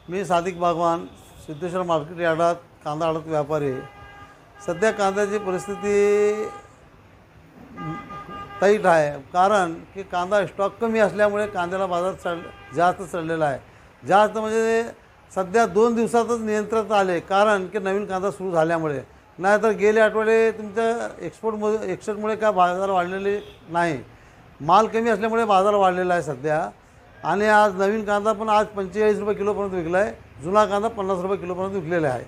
मी Sadiq Bagwan, Siddheshwar market यार्डात कांदा आडत व्यापारी आहे. सध्या कांद्याची परिस्थिती टाईट आहे, कारण की कांदा स्टॉक कमी असल्यामुळे कांद्याला बाजार जास्त चढलेला आहे. जास्त म्हणजे सध्या 2 दिवसातच नियंत्रणात आले, कारण की नवीन कांदा सुरू झाल्यामुळे. नाहीतर गेले आठवडे तुमच्या एक्सपोर्टमुळे काय बाजार वाढलेले नाही. माल कमी असल्यामुळे बाजार वाढलेला आहे सध्या. आणि आज नवीन कांदा पण आज 45 रुपये किलोपर्यंत विकला आहे. जुना कांदा 50 रुपये किलोपर्यंत विकलेला आहे.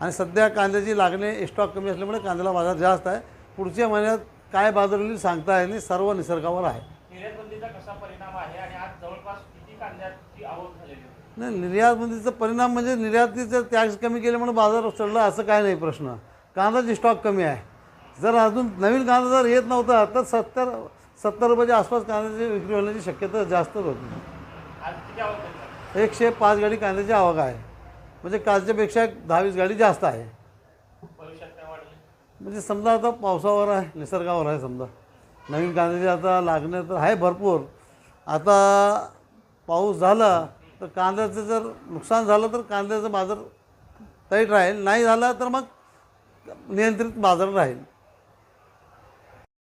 आणि सध्या कांद्याची लागणे स्टॉक कमी असल्यामुळे कांद्याला बाजार जास्त आहे. पुढच्या महिन्यात काय बाजार होईल सांगता येईल, सर्व निसर्गावर आहे. निर्यातबंदीचा कसा परिणाम आहे आणि आज जवळपास किती कांद्याची आवक झालेली आहे? नाही, निर्यातबंदीचा परिणाम म्हणजे निर्यातीचं टॅक्स कमी केल्यामुळे बाजार चढला असं काय नाही. प्रश्न कांद्याची स्टॉक कमी आहे. जर अजून नवीन कांदा जर येत नव्हता तर 70 रुपयाच्या आसपास कांद्याची विक्री होण्याची शक्यता जास्तच होती. आज किती आवक झाली? 105 गाडी कांद्याची आवक आहे, म्हणजे कालच्यापेक्षा 10-20 गाडी जास्त आहे. भविष्यात काय वाढले? म्हणजे समजा आता पावसावर आहे, निसर्गावर आहे. समजा नवीन कांद्याची आता लागणे तर आहे भरपूर. आता पाऊस झाला तर कांद्याचं जर नुकसान झालं तर कांद्याचा बाजार टाईट राहील, नाही झाला तर मग नियंत्रित बाजार राहील.